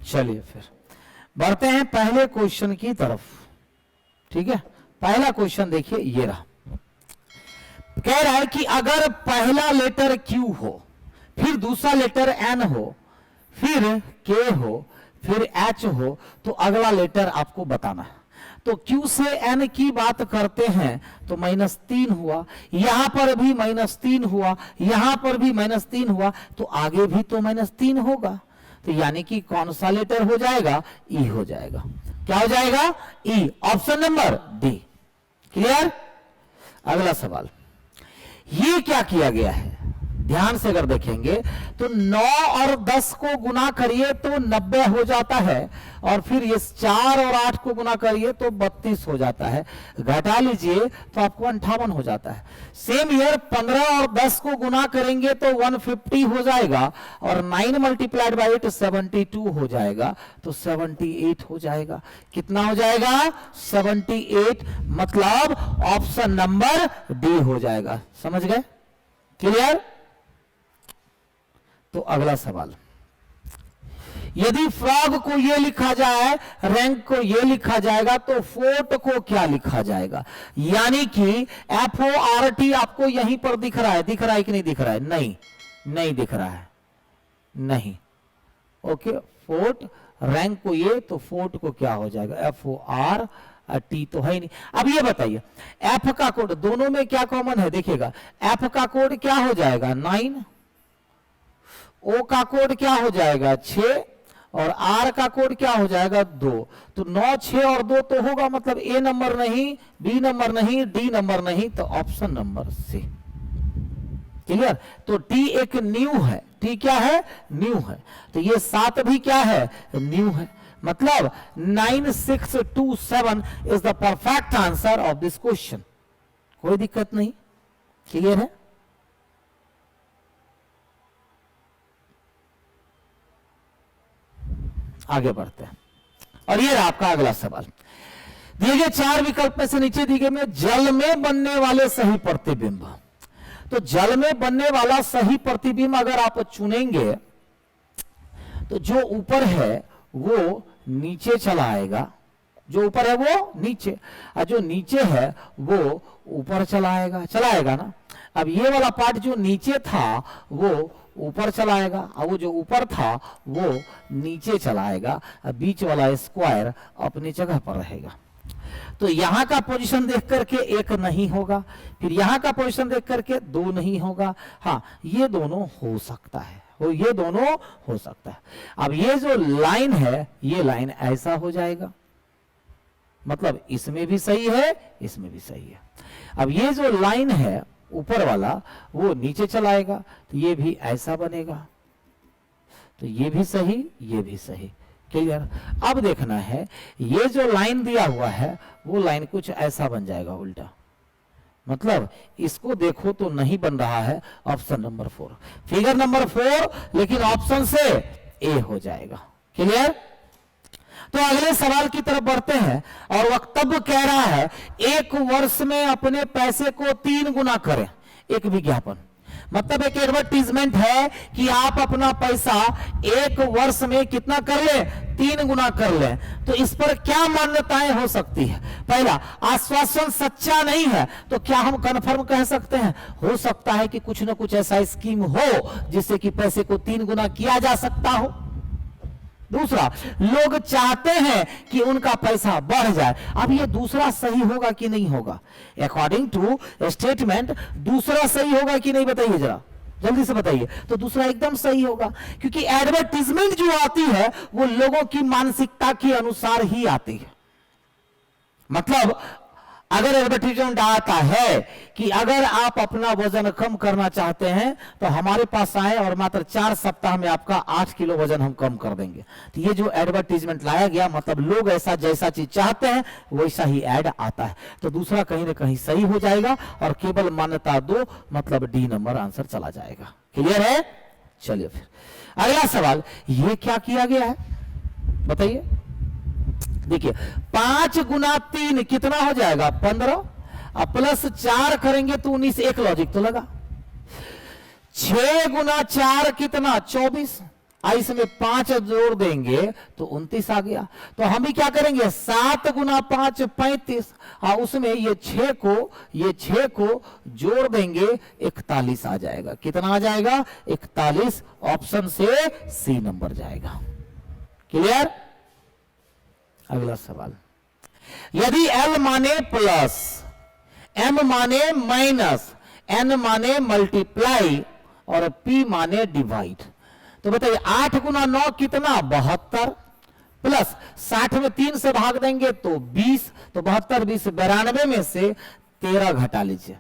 चलिए फिर बढ़ते हैं पहले क्वेश्चन की तरफ। ठीक है, पहला क्वेश्चन देखिए, ये रहा। कह रहा है कि अगर पहला लेटर Q हो, फिर दूसरा लेटर N हो, फिर K हो, फिर H हो, तो अगला लेटर आपको बताना है। तो Q से N की बात करते हैं तो -3 हुआ, यहां पर भी -3 हुआ, यहां पर भी -3 हुआ, तो आगे भी तो -3 होगा। तो यानी कि कौन सा लेटर हो जाएगा? ई हो जाएगा। क्या हो जाएगा? ई, ऑप्शन नंबर डी। क्लियर? अगला सवाल, ये क्या किया गया है? ध्यान से अगर देखेंगे तो 9 और 10 को गुना करिए तो 90 हो जाता है, और फिर ये 4 और 8 को गुना करिए तो 32 हो जाता है, घटा लीजिए तो आपको 58 हो जाता है। सेम ईयर 15 और 10 को गुना करेंगे तो 150 हो जाएगा, और 9 मल्टीप्लाइड बाई 8 72 हो जाएगा, तो 78 हो जाएगा। कितना हो जाएगा? 78, मतलब ऑप्शन नंबर डी हो जाएगा। समझ गए? क्लियर? तो अगला सवाल, यदि फ्रॉग को यह लिखा जाए, रैंक को यह लिखा जाएगा, तो फोर्ट को क्या लिखा जाएगा? यानी कि FORT आपको यहीं पर दिख रहा है, दिख रहा है कि नहीं दिख रहा है? नहीं, नहीं दिख रहा है, नहीं। ओके, फोर्ट, रैंक को ये, तो फोर्ट को क्या हो जाएगा? FORT तो है ही नहीं। अब ये बताइए, F का कोड दोनों में क्या कॉमन है? देखिएगा, F का कोड क्या हो जाएगा? 9, O का कोड क्या हो जाएगा? 6, और R का कोड क्या हो जाएगा? 2। तो 9, 6 और 2 तो होगा, मतलब A नंबर नहीं, B नंबर नहीं, D नंबर नहीं, तो ऑप्शन नंबर सी। क्लियर? तो T एक न्यू है। T क्या है? न्यू है। तो ये 7 भी क्या है? न्यू है। मतलब 9627 is the perfect answer of this question. कोई दिक्कत नहीं। क्लियर है? आगे बढ़ते हैं, और ये आपका अगला सवाल। दिए गए 4 विकल्प में से नीचे दिए गए में जल में बनने वाले सही प्रतिबिंब। तो जल में बनने वाला सही प्रतिबिंब अगर आप चुनेंगे तो जो ऊपर है वो नीचे चला आएगा, जो ऊपर है वो नीचे, और जो नीचे है वो ऊपर चला आएगा ना। अब ये वाला पार्ट जो नीचे था वो ऊपर चलाएगा, और वो जो ऊपर था वो नीचे चलाएगा, बीच वाला स्क्वायर अपनी जगह पर रहेगा। तो यहां का पोजीशन देख करके 1 नहीं होगा, फिर यहां का पोजीशन देख करके 2 नहीं होगा। हाँ, ये दोनों हो सकता है, ये दोनों हो सकता है। अब ये जो लाइन है, ये लाइन ऐसा हो जाएगा, मतलब इसमें भी सही है, इसमें भी सही है। अब ये जो लाइन है ऊपर वाला, वो नीचे चलाएगा, तो ये भी ऐसा बनेगा, तो ये भी सही, ये भी सही। क्लियर? अब देखना है, ये जो लाइन दिया हुआ है वो लाइन कुछ ऐसा बन जाएगा उल्टा, मतलब इसको देखो तो नहीं बन रहा है। ऑप्शन नंबर 4, फिगर नंबर 4, लेकिन ऑप्शन से ए हो जाएगा। क्लियर? तो अगले सवाल की तरफ बढ़ते हैं, और वक्तव्य कह रहा है 1 वर्ष में अपने पैसे को 3 गुना करें। एक विज्ञापन, मतलब एक एडवर्टीजमेंट है कि आप अपना पैसा 1 वर्ष में कितना कर ले? 3 गुना कर ले। तो इस पर क्या मान्यताएं हो सकती है? पहला, आश्वासन सच्चा नहीं है, तो क्या हम कन्फर्म कह सकते हैं? हो सकता है कि कुछ ना कुछ ऐसा स्कीम हो जिससे कि पैसे को 3 गुना किया जा सकता हो। दूसरा, लोग चाहते हैं कि उनका पैसा बढ़ जाए। अब ये दूसरा सही होगा कि नहीं होगा? अकॉर्डिंग टू स्टेटमेंट दूसरा सही होगा कि नहीं, बताइए जरा, जल्दी से बताइए। तो दूसरा एकदम सही होगा, क्योंकि एडवर्टीजमेंट जो आती है वो लोगों की मानसिकता के अनुसार ही आती है। मतलब अगर एडवर्टीजमेंट आता है कि अगर आप अपना वजन कम करना चाहते हैं तो हमारे पास आए और मात्र 4 सप्ताह में आपका 8 किलो वजन हम कम कर देंगे, तो ये जो एडवर्टीजमेंट लाया गया, मतलब लोग ऐसा जैसा चीज चाहते हैं वैसा ही ऐड आता है। तो दूसरा कहीं ना कहीं सही हो जाएगा, और केवल मान्यता 2, मतलब डी नंबर आंसर चला जाएगा। क्लियर है? चलिए फिर अगला सवाल, ये क्या किया गया है बताइए। देखिए, 5 गुना 3 कितना हो जाएगा? 15, अब प्लस 4 करेंगे तो 19, एक लॉजिक तो लगा। 6 गुना 4 कितना? 24, इसमें 5 जोड़ देंगे तो 29 आ गया। तो हम भी क्या करेंगे, 7 गुना 5 35, उसमें ये 6 को जोड़ देंगे 41 आ जाएगा। कितना आ जाएगा, 41। ऑप्शन से सी नंबर जाएगा। क्लियर। अगला सवाल, यदि L माने प्लस, M माने माइनस, N माने मल्टीप्लाई और P माने डिवाइड, तो बताइए 8 गुना 9 कितना, 72, प्लस 60 में 3 से भाग देंगे तो 20, तो 72 20 92 में से 13 घटा लीजिए,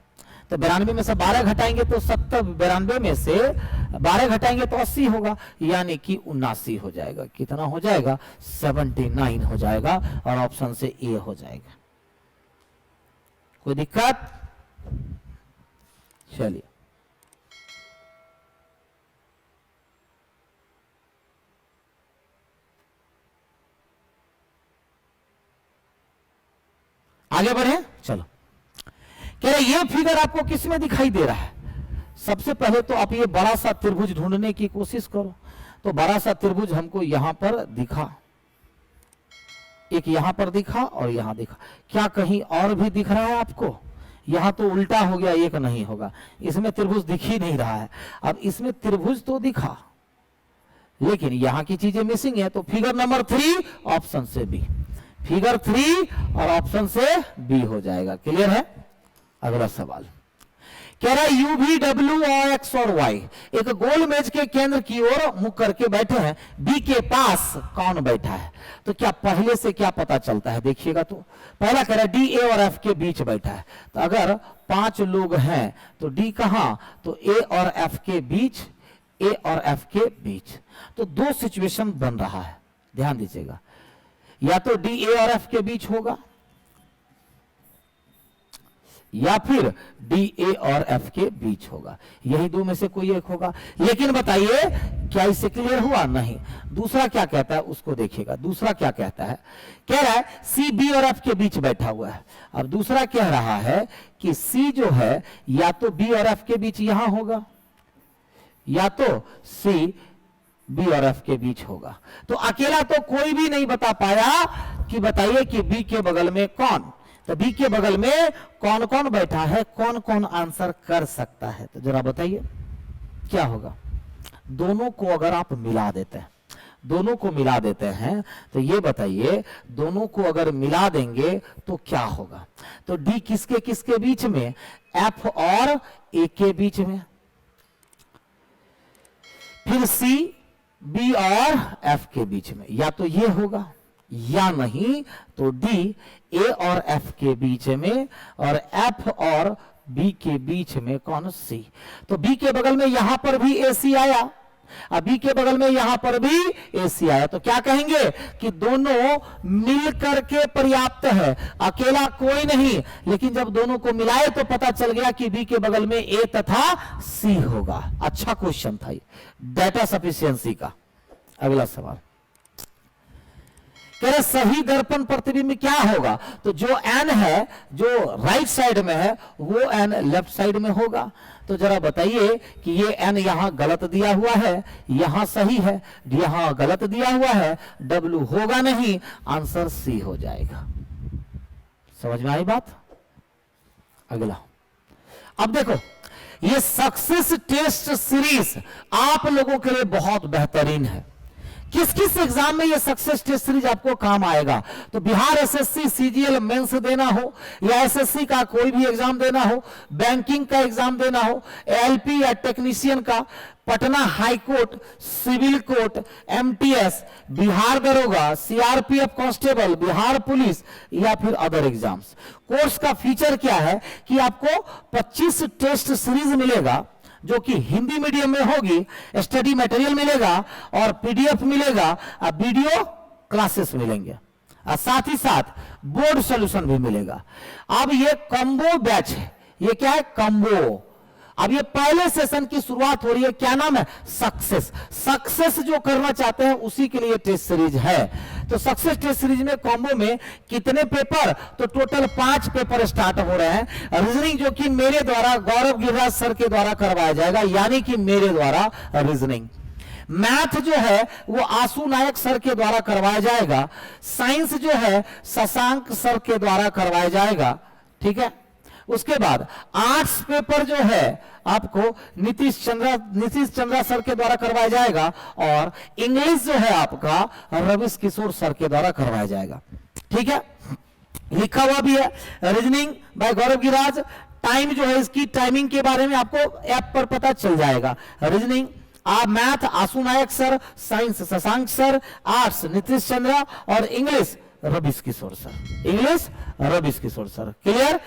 तो 92 में से 12 घटाएंगे तो 70, 92 में से 12 घटाएंगे तो 80 होगा, यानी कि 79 हो जाएगा। कितना हो जाएगा, 79 हो जाएगा, और ऑप्शन से ए हो जाएगा। कोई दिक्कत, चलिए आगे बढ़े। चलो, कह रहे ये फिगर आपको किस में दिखाई दे रहा है। सबसे पहले तो आप ये बड़ा सा त्रिभुज ढूंढने की कोशिश करो। तो बड़ा सा त्रिभुज हमको यहां पर दिखा, एक यहां पर दिखा और यहां दिखा। क्या कहीं और भी दिख रहा है आपको? यहां तो उल्टा हो गया, एक नहीं होगा, इसमें त्रिभुज दिख ही नहीं रहा है। अब इसमें त्रिभुज तो दिखा, लेकिन यहां की चीजें मिसिंग है। तो फिगर नंबर 3 ऑप्शन से बी, फिगर 3 और ऑप्शन से बी हो जाएगा। क्लियर है। अगला सवाल कह रहा है यू भी डब्ल्यू और एक्स और वाई एक गोल मेज के केंद्र की ओर मुख करके बैठे हैं, बी के पास कौन बैठा है? तो क्या पहले से क्या पता चलता है, देखिएगा। तो पहला कह रहा है डी ए और एफ के बीच बैठा है। तो अगर 5 लोग हैं तो डी कहां, तो ए और एफ के बीच, ए और एफ के बीच। तो 2 सिचुएशन बन रहा है, ध्यान दीजिएगा। या तो डी ए और एफ के बीच होगा, या फिर डी ए और एफ के बीच होगा। यही 2 में से कोई एक होगा। लेकिन बताइए क्या इससे क्लियर हुआ? नहीं। दूसरा क्या कहता है उसको देखिएगा। दूसरा क्या कहता है, कह रहा है सी बी और एफ के बीच बैठा हुआ है। अब दूसरा कह रहा है कि सी जो है या तो बी और एफ के बीच यहां होगा, या तो सी बी और एफ के बीच होगा। तो अकेला तो कोई भी नहीं बता पाया कि बताइए कि बी के बगल में कौन, तो बी के बगल में कौन कौन बैठा है, कौन कौन आंसर कर सकता है? तो जरा बताइए क्या होगा। दोनों को अगर आप मिला देते हैं, दोनों को मिला देते हैं, तो ये बताइए दोनों को अगर मिला देंगे तो क्या होगा? तो डी किसके किसके बीच में, एफ और ए के बीच में, फिर सी बी और एफ के बीच में। या तो ये होगा, या नहीं तो डी ए और एफ के बीच में, और एफ और बी के बीच में कौन, सी। तो बी के बगल में यहां पर भी ए सी आया, अब बी के बगल में यहां पर भी ए सी आया। तो क्या कहेंगे कि दोनों मिलकर के पर्याप्त है, अकेला कोई नहीं। लेकिन जब दोनों को मिलाए तो पता चल गया कि बी के बगल में ए तथा सी होगा। अच्छा क्वेश्चन था ये, डाटा सफिशिएंसी का। अगला सवाल कह रहे सही दर्पण प्रतिबिंब क्या होगा? तो जो एन है जो राइट साइड में है वो एन लेफ्ट साइड में होगा। तो जरा बताइए कि ये एन यहां गलत दिया हुआ है, यहां सही है, यहां गलत दिया हुआ है, डब्ल्यू होगा नहीं, आंसर सी हो जाएगा। समझ में आई बात? अगला, अब देखो ये सक्सेस टेस्ट सीरीज आप लोगों के लिए बहुत बेहतरीन है। किस किस एग्जाम में ये सक्सेस टेस्ट सीरीज आपको काम आएगा? तो बिहार एसएससी सीजीएल मेंस देना हो, या एसएससी का कोई भी एग्जाम देना हो, बैंकिंग का एग्जाम देना हो, एलपी या टेक्नीशियन का, Patna high court, civil court, MTS, Bihar दरोगा, सीआरपीएफ कांस्टेबल, बिहार पुलिस, या फिर अदर एग्जाम्स। कोर्स का फीचर क्या है कि आपको 25 टेस्ट सीरीज मिलेगा जो कि हिंदी मीडियम में होगी, स्टडी मटेरियल मिलेगा और पीडीएफ मिलेगा, वीडियो क्लासेस मिलेंगे, और साथ ही साथ बोर्ड सॉल्यूशन भी मिलेगा। अब ये कॉम्बो बैच है, ये क्या है, कॉम्बो। अब ये पहले सेशन की शुरुआत हो रही है, क्या नाम है, सक्सेस। सक्सेस जो करना चाहते हैं उसी के लिए टेस्ट सीरीज है। तो सक्सेस टेस्ट सीरीज में कॉम्बो में कितने पेपर, तो टोटल 5 पेपर स्टार्ट हो रहे हैं। रीजनिंग जो कि मेरे द्वारा, गौरव गिरिराज सर के द्वारा करवाया जाएगा, यानी कि मेरे द्वारा रीजनिंग। मैथ जो है वो आशु नायक सर के द्वारा करवाया जाएगा, साइंस जो है शशांक सर के द्वारा करवाया जाएगा, ठीक है। उसके बाद आर्ट्स पेपर जो है आपको नीतीश चंद्रा सर के द्वारा करवाया जाएगा, और इंग्लिश जो है आपका रविश किशोर सर के द्वारा करवाया जाएगा, ठीक है। लिखा हुआ भी है रीजनिंग बाय गौरव गिराज। टाइम जो है इसकी टाइमिंग के बारे में आपको ऐप पर पता चल जाएगा। Reasoning math Ashu Nayak sir, science Shashank sir, arts Nitish Chandra और English Ravish Kishor sir, English Ravish Kishor sir. Clear.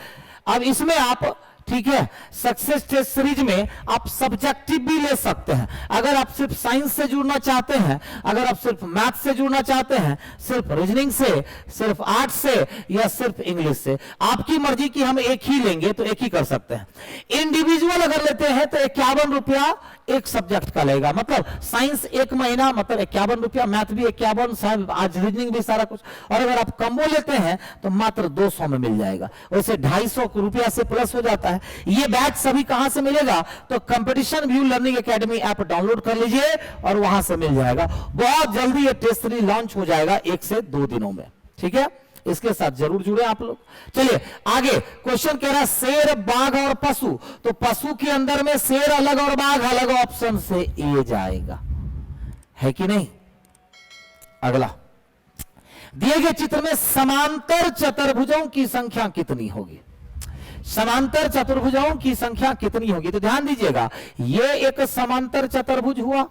अब इसमें आप, ठीक है, सक्सेस टेस्ट सीरीज में आप सब्जेक्टिव भी ले सकते हैं। अगर आप सिर्फ साइंस से जुड़ना चाहते हैं, अगर आप सिर्फ मैथ से जुड़ना चाहते हैं, सिर्फ रीजनिंग से, सिर्फ आर्ट्स से, या सिर्फ इंग्लिश से, आपकी मर्जी की हम एक ही लेंगे तो एक ही कर सकते हैं। इंडिविजुअल अगर लेते हैं तो 51 रुपया एक सब्जेक्ट का लगेगा, मतलब साइंस 1 महीना मतलब 51 रुपया, मैथ भी 51, आज रीजनिंग भी सारा कुछ। और अगर आप कम्बो लेते हैं तो मात्र 200 में मिल जाएगा, वैसे 250 रुपया से प्लस हो जाता है। ये बैच सभी कहां से मिलेगा, तो competition view learning academy app download कर लीजिए और वहां से मिल जाएगा। बहुत जल्दी ये टेस्ट सीरीज लॉन्च हो जाएगा 1 से 2 दिनों में, ठीक है। इसके साथ जरूर जुड़े आप लोग। चलिए आगे क्वेश्चन कह रहा है शेर, बाघ और पशु, तो पशु के अंदर में शेर अलग और बाघ अलग, ऑप्शन से ए जाएगा, है कि नहीं। अगला दिए गए चित्र में समांतर चतुर्भुजों की संख्या कितनी होगी, समांतर चतुर्भुजों की संख्या कितनी होगी। तो ध्यान दीजिएगा, ये एक समांतर चतुर्भुज हुआ,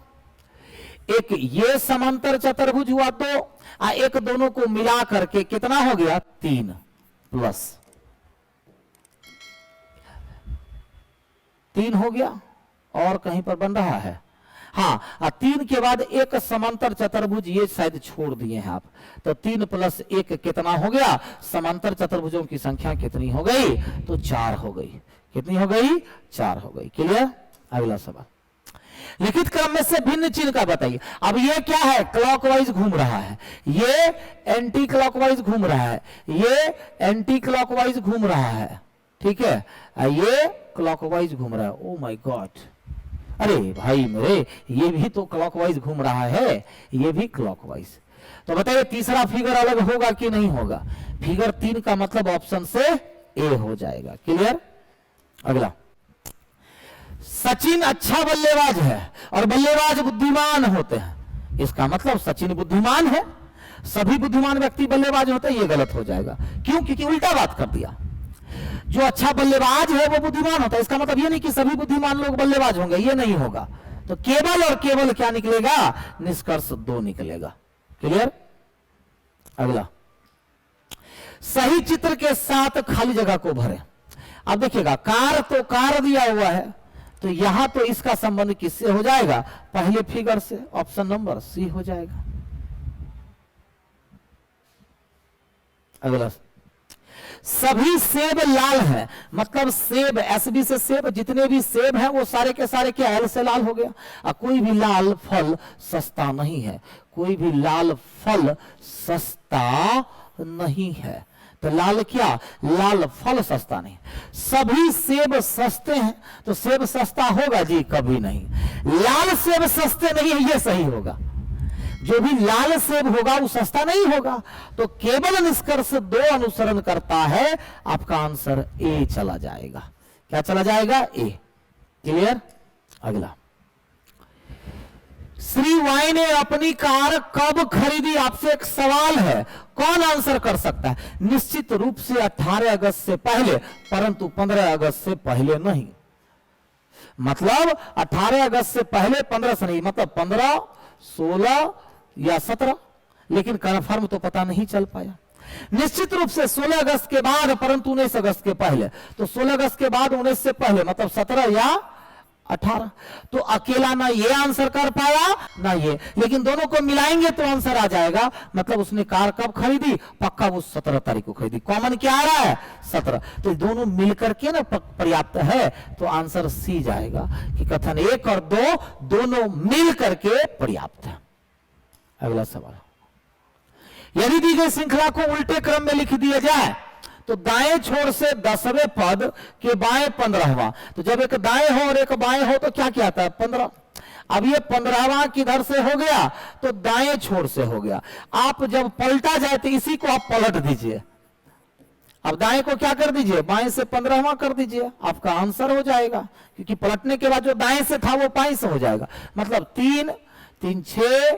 एक ये समांतर चतुर्भुज हुआ, तो एक दोनों को मिला करके कितना हो गया 3 प्लस 3 हो गया। और कहीं पर बन रहा है, हाँ 3 के बाद एक समांतर चतुर्भुज, ये शायद छोड़ दिए हैं आप, तो 3 प्लस 1 कितना हो गया, समांतर चतुर्भुजों की संख्या कितनी हो गई, तो 4 हो गई। कितनी हो गई, 4 हो गई। क्लियर। अगला सवाल, लिखित क्रम में से भिन्न चिन्ह का बताइए। अब ये क्या है, क्लॉकवाइज घूम रहा है, ये एंटी क्लॉकवाइज घूम रहा है, ये एंटी क्लॉकवाइज घूम रहा है, ठीक है, ये क्लॉकवाइज घूम रहा है। ओ माय गॉड, अरे भाई मेरे, ये भी तो क्लॉकवाइज घूम रहा है, ये भी क्लॉकवाइज। तो बताइए तीसरा फिगर अलग होगा कि नहीं होगा। फिगर 3 का मतलब ऑप्शन से ए हो जाएगा। क्लियर। अगला, सचिन अच्छा बल्लेबाज है और बल्लेबाज बुद्धिमान होते हैं, इसका मतलब सचिन बुद्धिमान है, सभी बुद्धिमान व्यक्ति बल्लेबाज होते हैं, ये गलत हो जाएगा। क्यों, क्योंकि उल्टा बात कर दिया। जो अच्छा बल्लेबाज है वो बुद्धिमान होता है, इसका मतलब ये नहीं कि सभी बुद्धिमान लोग बल्लेबाज होंगे, ये नहीं होगा। तो केवल और केवल क्या निकलेगा, निष्कर्ष 2 निकलेगा। क्लियर। अगला, सही चित्र के साथ खाली जगह को भरें। अब देखिएगा, कार तो कार दिया हुआ है, तो यहां तो इसका संबंध किससे हो जाएगा, पहले फिगर से, ऑप्शन नंबर सी हो जाएगा। अगला, सभी सेब लाल हैं, मतलब सेब, एसबी से सेब, जितने भी सेब हैं वो सारे के सारे क्या एल से लाल हो गया। और कोई भी लाल फल सस्ता नहीं है, कोई भी लाल फल सस्ता नहीं है। तो लाल क्या, लाल फल सस्ता नहीं। सभी सेब सस्ते हैं, तो सेब सस्ता होगा जी, कभी नहीं। लाल सेब सस्ते नहीं है, ये सही होगा। जो भी लाल सेब होगा वो सस्ता नहीं होगा। तो केवल निष्कर्ष 2 अनुसरण करता है, आपका आंसर ए चला जाएगा। क्या चला जाएगा, ए। क्लियर। अगला, श्री वाई ने अपनी कार कब खरीदी, आपसे एक सवाल है, कौन आंसर कर सकता है। निश्चित रूप से 18 अगस्त से पहले, परंतु 15 अगस्त से पहले नहीं। मतलब 18 अगस्त से पहले, 15 से नहीं, मतलब 15, 16 या 17, लेकिन कन्फर्म तो पता नहीं चल पाया। निश्चित रूप से 16 अगस्त के बाद, परंतु 19 अगस्त के पहले। तो 16 अगस्त के बाद 19 से पहले, मतलब 17 या 18। तो अकेला ना ये आंसर कर पाया ना ये, लेकिन दोनों को मिलाएंगे तो आंसर आ जाएगा। मतलब उसने कार कब खरीदी, पक्का वो 17 तारीख को खरीदी। कॉमन क्या आ रहा है, 17। तो दोनों मिलकर के ना पर्याप्त है, तो आंसर सी जाएगा कि कथन 1 और 2 दोनों मिल करके पर्याप्त है। अगला सवाल, यदि दी गई श्रृंखला को उल्टे क्रम में लिख दिया जाए तो दाएं छोर से 10वें पद के बाएं 15वां, तो जब एक दाएं हो और एक बाएं हो तो क्या क्या आता है, 15। अब ये 15वां किधर से हो गया, तो दाएं छोर से हो गया। आप जब पलटा जाए तो इसी को आप पलट दीजिए। अब दाएं को क्या कर दीजिए, बाएं से 15वां कर दीजिए, आपका आंसर हो जाएगा। क्योंकि पलटने के बाद जो दाएं से था वो बाएं से हो जाएगा। मतलब 3, 3 6,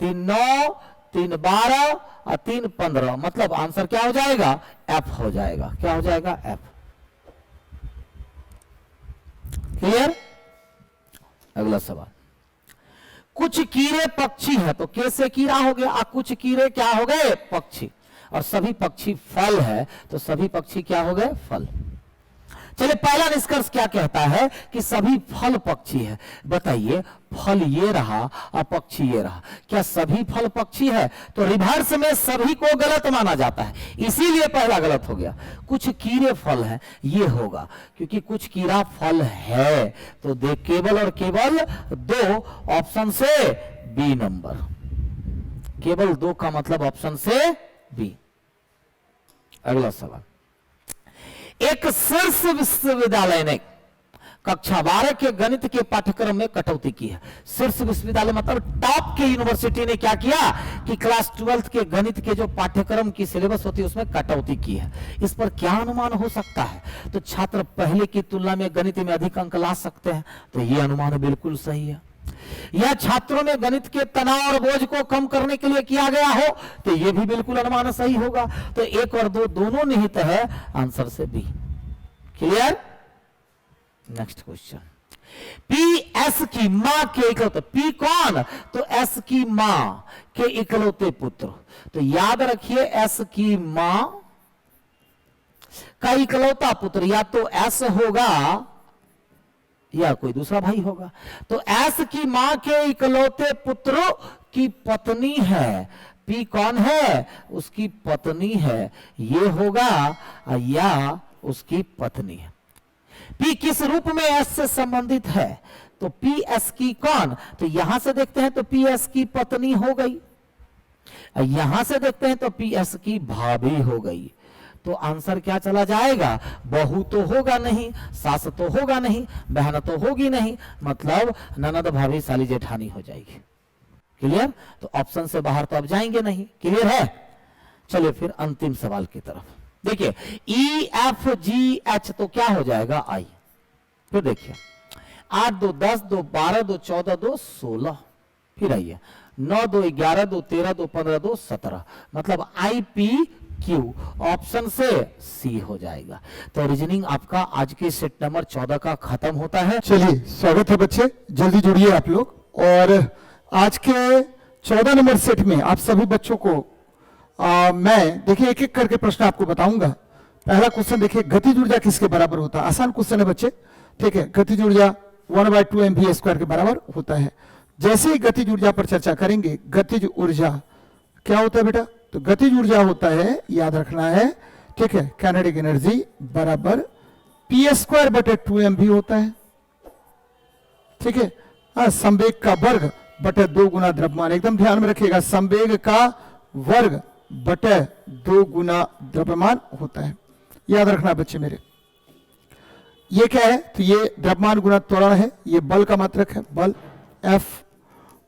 3 9, 3 12 और 3 15। मतलब आंसर क्या हो जाएगा, एफ हो जाएगा। क्या हो जाएगा, एफ। क्लियर। अगला सवाल, कुछ कीड़े पक्षी है, तो कैसे कीड़ा हो गया, कुछ कीड़े क्या हो गए, पक्षी, और सभी पक्षी फल है, तो सभी पक्षी क्या हो गए, फल। चलिए पहला निष्कर्ष क्या कहता है कि सभी फल पक्षी है। बताइए, फल ये रहा और पक्षी ये रहा, क्या सभी फल पक्षी है, तो रिवर्स में सभी को गलत माना जाता है, इसीलिए पहला गलत हो गया। कुछ कीड़े फल है, ये होगा, क्योंकि कुछ कीड़ा फल है, तो देख केवल और केवल 2, ऑप्शन से बी नंबर, केवल 2 का मतलब ऑप्शन से बी। अगला सवाल, एक शीर्ष विश्वविद्यालय ने कक्षा 12 के गणित के पाठ्यक्रम में कटौती की है। शीर्ष विश्वविद्यालय मतलब टॉप के यूनिवर्सिटी ने क्या किया कि क्लास 12 के गणित के जो पाठ्यक्रम की सिलेबस होती है उसमें कटौती की है। इस पर क्या अनुमान हो सकता है, तो छात्र पहले की तुलना में गणित में अधिक अंक ला सकते हैं, तो यह अनुमान बिल्कुल सही है। यह छात्रों में गणित के तनाव और बोझ को कम करने के लिए किया गया हो, तो यह भी बिल्कुल अनुमान सही होगा। तो 1 और 2 दोनों निहित है, आंसर से B. Clear. Next question, P S की मां के इकलौते, पी कौन, तो एस की मां के इकलौते पुत्र, तो याद रखिए एस की मां का इकलौता पुत्र या तो एस होगा या कोई दूसरा भाई होगा। तो एस की मां के इकलौते पुत्र की पत्नी है, पी कौन है, उसकी पत्नी है, ये होगा या उसकी पत्नी है। पी किस रूप में एस से संबंधित है, तो पी एस की कौन, तो यहां से देखते हैं तो पी एस की पत्नी हो गई, यहां से देखते हैं तो पी एस की भाभी हो गई। तो आंसर क्या चला जाएगा, बहू तो होगा नहीं, सास तो होगा नहीं, बहन तो होगी नहीं, मतलब ननद भाभी साली जेठानी हो जाएगी। क्लियर। तो ऑप्शन से बाहर तो अब जाएंगे नहीं। क्लियर है। चलिए फिर अंतिम सवाल की तरफ देखिए, ई एफ जी एच तो क्या हो जाएगा, आई। फिर देखिए 8 2 10 2 12 2 14 2 16, फिर आइए 9 2 11 2 13 2 15 2 17, मतलब आई पी क्यू, ऑप्शन से सी हो जाएगा। तो रीजनिंग आपका आज के सेट नंबर 14 का खत्म होता है। चलिए स्वागत है बच्चे, जल्दी जुड़िए आप लोग। और आज के 14 नंबर सेट में आप सभी बच्चों को मैं देखिए एक एक करके प्रश्न आपको बताऊंगा। पहला क्वेश्चन देखिए, गतिज ऊर्जा किसके बराबर होता है, आसान क्वेश्चन है बच्चे, ठीक है। गतिज ऊर्जा 1/2 mv² के बराबर होता है। जैसे ही गतिज ऊर्जा पर चर्चा करेंगे, गतिज ऊर्जा क्या होता है बेटा, तो गतिज ऊर्जा होता है, याद रखना है, ठीक है, काइनेटिक एनर्जी बराबर p² 2 mv होता है, ठीक है। हाँ, संवेग का वर्ग बटे 2 गुना द्रव्यमान, एकदम ध्यान में रखिएगा, संवेग का वर्ग बटे 2 गुना द्रव्यमान होता है, याद रखना बच्चे मेरे। ये क्या है, तो ये द्रव्यमान गुना त्वरण है, ये बल का मात्रक है, बल F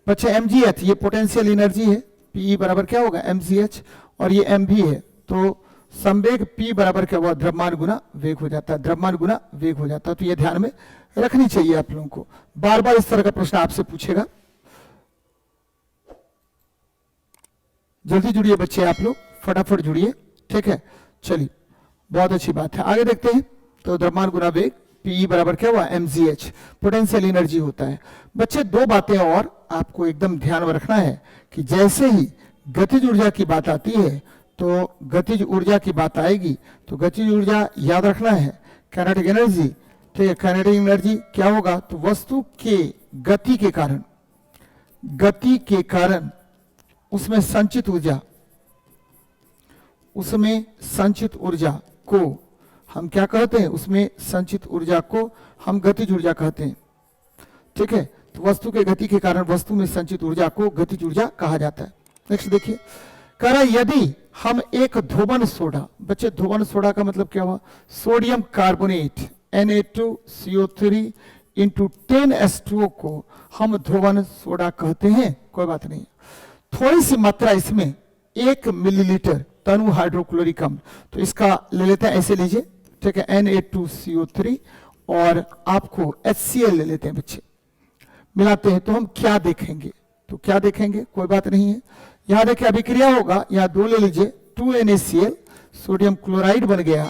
बच्चे mgh, ये पोटेंशियल एनर्जी है, P बराबर क्या होगा mgh, और ये mv है, तो संवेग P बराबर क्या हुआ, द्रव्यमान गुना वेग हो जाता है, द्रव्यमान गुना वेग हो जाता है। तो ये ध्यान में रखनी चाहिए आप लोगों को, बार बार इस तरह का प्रश्न आपसे पूछेगा। जल्दी जुड़िए बच्चे, आप लोग फटाफट जुड़िए, ठीक है। चलिए बहुत अच्छी बात है, आगे देखते हैं। तो द्रव्यमान गुना वेग, P बराबर क्या हुआ mgh, पोटेंशियल एनर्जी होता है। बच्चे 2 बातें और आपको एकदम ध्यान में रखना है कि जैसे ही गतिज ऊर्जा की बात आती है तो गतिज ऊर्जा की बात आएगी, तो गतिज ऊर्जा याद रखना है काइनेटिक एनर्जी, ठीक है। काइनेटिक एनर्जी क्या होगा, तो वस्तु के गति के कारण उसमें संचित ऊर्जा को हम क्या कहते हैं, उसमें संचित ऊर्जा को हम गतिज ऊर्जा कहते हैं, ठीक है। तो वस्तु के गति के कारण वस्तु में संचित ऊर्जा को गतिज ऊर्जा कहा जाता है। नेक्स्ट देखिए, कह रहा यदि हम एक धोबन सोडा, बच्चे धोबन सोडा का मतलब क्या हुआ, sodium carbonate Na2CO3 into 10H2O को हम ध्रुवन सोडा कहते हैं। कोई बात नहीं, थोड़ी सी मात्रा इसमें 1 मिलीलीटर तनु हाइड्रोक्लोरिक अम्ल, तो इसका ले लेते हैं, ऐसे लीजिए, ठीक है, Na2CO3 और आपको HCl ले लेते हैं बच्चे, मिलाते हैं तो हम क्या देखेंगे, तो क्या देखेंगे, कोई बात नहीं है, यहां देखिए अभिक्रिया होगा, यहां 2 ले लीजिए, 2NaCl सोडियम क्लोराइड बन गया,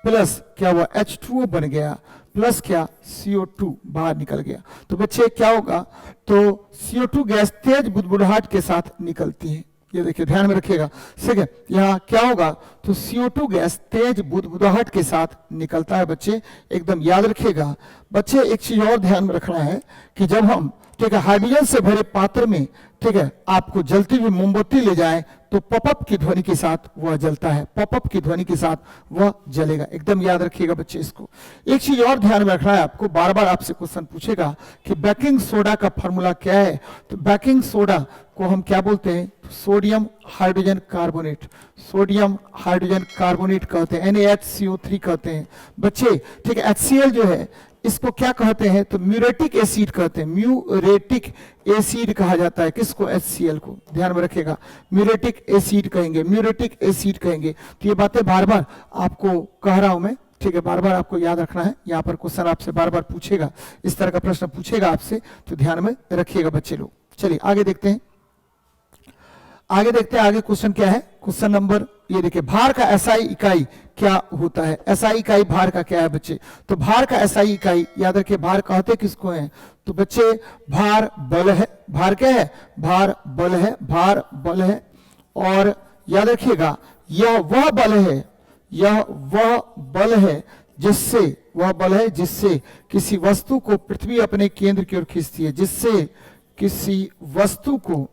प्लस क्या हुआ H2O बन गया, प्लस क्या CO2 बाहर निकल गया। तो बच्चे क्या होगा, तो CO2 गैस तेज बुदबुदाहट के साथ निकलती है, ये देखिए ध्यान में रखिएगा, ठीक है, यहाँ क्या होगा, तो CO2 गैस तेज बुदबुदाहट के साथ निकलता है बच्चे, एकदम याद रखिएगा। बच्चे एक चीज और ध्यान में रखना है कि जब हम, ठीक है, हाइड्रोजन से भरे पात्र में, ठीक है, आपको जलती हुई मोमबत्ती ले जाए तो पॉपअप की ध्वनि के साथ वह जलता है, पॉपअप की ध्वनि के साथ वह जलेगा, एकदम याद रखिएगा बच्चे इसको। एक चीज और ध्यान में रखना है आपको, बार बार आपसे क्वेश्चन पूछेगा कि बेकिंग सोडा का फॉर्मूला क्या है, तो बेकिंग सोडा को हम क्या बोलते हैं, sodium hydrogen carbonate, sodium hydrogen carbonate कहते हैं, NaHCO3 कहते हैं बच्चे, ठीक है। HCl जो है इसको क्या कहते हैं, तो म्यूरेटिक एसिड कहते हैं, म्यूरेटिक एसिड कहा जाता है किसको, HCl को, ध्यान में रखिएगा, म्यूरेटिक एसिड कहेंगे, म्यूरेटिक एसिड कहेंगे। तो ये बातें बार बार आपको कह रहा हूं मैं, ठीक है, बार बार आपको याद रखना है, यहाँ पर क्वेश्चन आपसे बार बार पूछेगा, इस तरह का प्रश्न पूछेगा आपसे, तो ध्यान में रखिएगा बच्चे लोग। चलिए आगे देखते हैं, आगे देखते हैं, आगे क्वेश्चन क्या है, क्वेश्चन नंबर, ये देखिए, भार का SI इकाई क्या होता है, SI इकाई भार का क्या है बच्चे, तो भार का SI इकाई याद रखिए, भार कहते किसको हैं, तो बच्चे भार बल है, भार क्या है, भार बल है, भार बल है, और याद रखिएगा यह वह बल है, यह वह बल है जिससे, वह बल है जिससे किसी वस्तु को पृथ्वी अपने केंद्र की ओर खींचती है, जिससे किसी वस्तु को